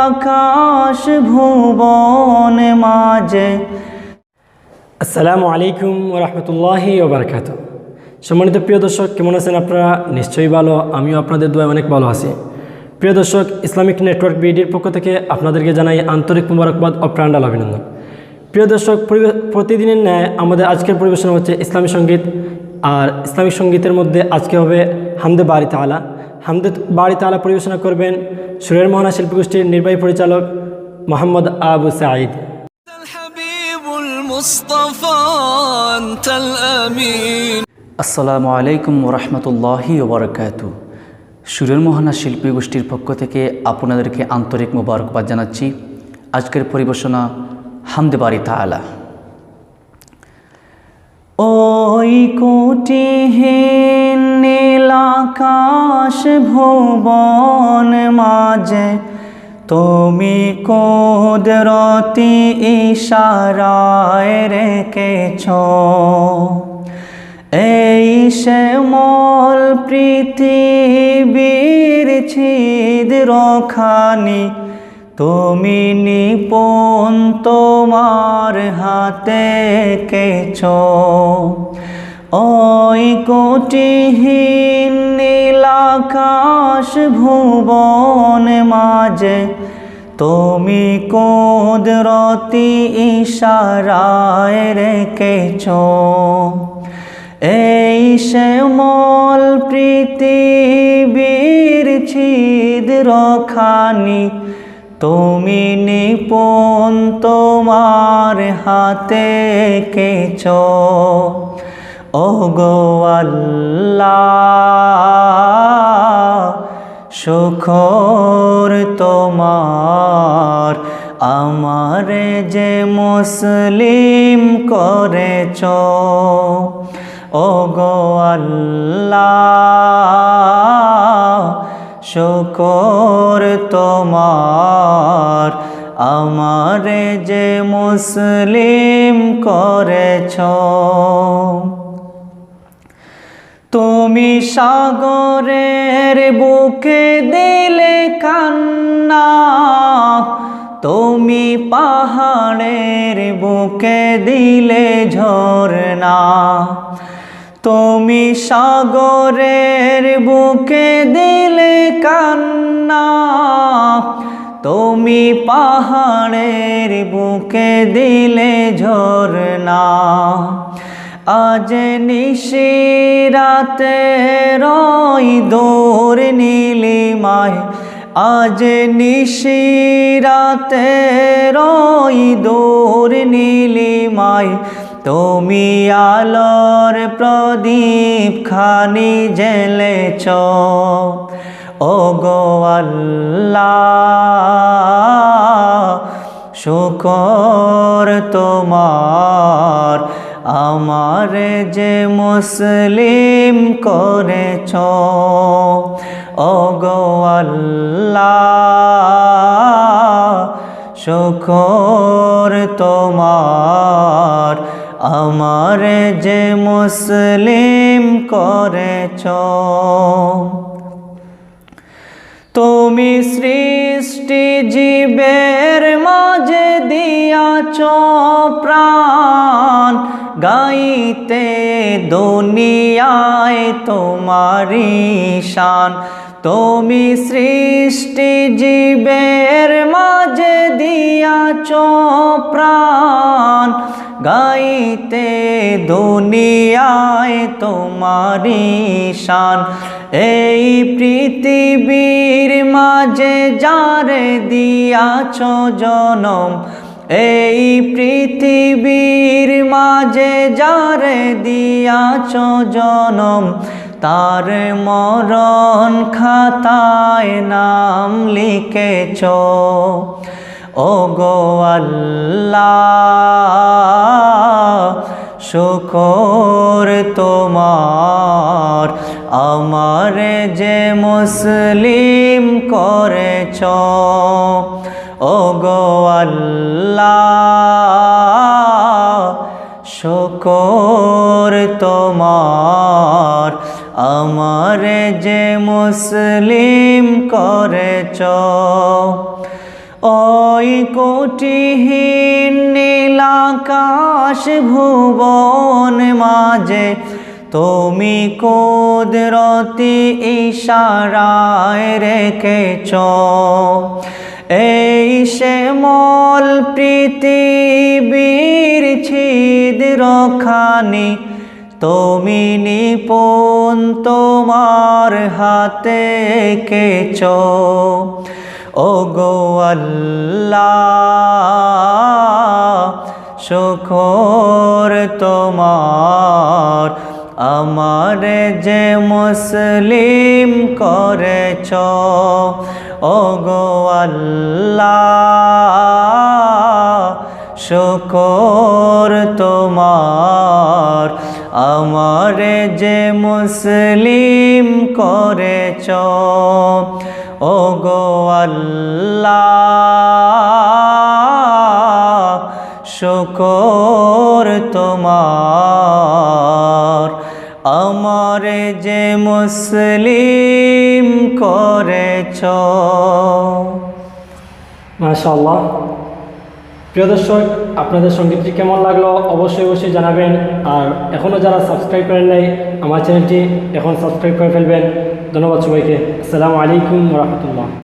আকাশ ভুবন মাঝে। আসসালামু আলাইকুম ওয়া রাহমাতুল্লাহি ওয়া বারাকাতুহু। সম্মানিত প্রিয় দর্শক, কেমন আছেন আপনারা? নিশ্চয়ই ভালো, আমিও আপনাদের দোয়ায় অনেক ভালো আছি। প্রিয় দর্শক, ইসলামিক নেটওয়ার্ক বিডির পক্ষ থেকে আপনাদেরকে জানাই আন্তরিক মোবারকবাদ ও প্রাণঢাল অভিনন্দন। প্রিয় দর্শক, প্রতিদিনের ন্যায় আমাদের আজকের পরিবেশনা হচ্ছে ইসলামী সঙ্গীত। আর ইসলামিক সঙ্গীতের মধ্যে আজকে হবে হামদে বারি তাআলা। হামদে বারি তাআলা পরিবেশনা করবেন সুরের মোহনা শিল্পী গোষ্ঠীর নির্বাহী পরিচালক মোহাম্মদ আবু সাঈদ। আসসালামু আলাইকুম ওরহমতুল্লাহি ওবরাকাতুহু। সুরের মোহনা শিল্পী গোষ্ঠীর পক্ষ থেকে আপনাদেরকে আন্তরিক মোবারকবাদ জানাচ্ছি। আজকের পরিবেশনা হামদে বারি তাআলা। ওই কোটিহীন নীল আকাশ ভুবন মাঝে তুমি কুদরতি ইশারায় রেখেছ এই শ্যামল পৃথিবীর ছিদ্রখানি তুমি নিপুণ তোমার হাতে এঁকেছ। ওই কোটিহীন নীল আকাশ ভুবন মাঝে তুমি কুদরতি ইশারায় রেখেছ এই শ্যামল পৃথিবীর ছিদ্রখানি তুমি নিপুণ তোমার হাতে এঁকেছ। ওগো আল্লাহ, শুকর তোমার আমারে যে মুসলিম করেছ। ওগো আল্লাহ, শুকর তোমার আমারে যে মুসলিম করেছ। তুমি সাগরের বুকে দিলে কান্না, তুমি পাহাড়ের বুকে দিলে ঝরনা। তুমি সাগরের বুকে দিলে কান্না, তুমি পাহাড়ের বুকে দিলে ঝরনা। আজ নিশিরাতে রই দূর নীলিমায়, আজ নিশিরাতে রই দূর নীলিমায় তুমি আলোর প্রদীপ খানি জ্বেলেছ। ওগো আল্লাহ, শুকর তোমার আমারে যে মুসলিম করেছ। ওগো আল্লাহ, শুকর তোমার আমারে যে মুসলিম করেছ। তুমি সৃষ্টি জীবের মাঝে দিয়াছ প্রাণ, গাইতে দুনিয়ায় তোমারি শান। তুমি সৃষ্টি জীবের মাঝে দিয়াছ প্রাণ, গাইতে দুনিয়ায় তোমারি শান। এই পৃথিবীর মাঝে যারে দিয়াছ জনম, এই পৃথিবীর মাঝে যারে দিয়াছ জনম, তার মরণ খাতায় নাম লিখেছ। ওগো আল্লাহ, শুকর তোমার আমারে যে মুসলিম করেছ। ওগো আল্লাহ, শুকর তোমার আমারে যে মুসলিম করেছ। ওই কোটিহীন নীলাকাশ ভুবন মাঝে তুমি কুদরতি ইশারায় রেখেছ এই শ্যামল পৃথিবীর ছিদ্রখানি তুমি নিপুণ তোমার হাতে এঁকেছ ওগো আল্লাহ শুকর তোমার আমার যে মুসলিম করেছ ওগো আল্লাহ শুকর তোমার আমার যে মুসলিম করেছ ওগো আল্লাহ শুকর তোমার আমার যে মুসলিম করেছ। মাশাআল্লাহ। প্রিয় দর্শক, আপনাদের সঙ্গীতটি কেমন লাগলো অবশ্যই জানাবেন। আর এখনও যারা সাবস্ক্রাইব করেন নাই আমার চ্যানেলটি এখন সাবস্ক্রাইব করে ফেলবেন। ধন্যবাদ সবাইকে। আসসালামু আলাইকুম ওয়া রাহমাতুল্লাহ।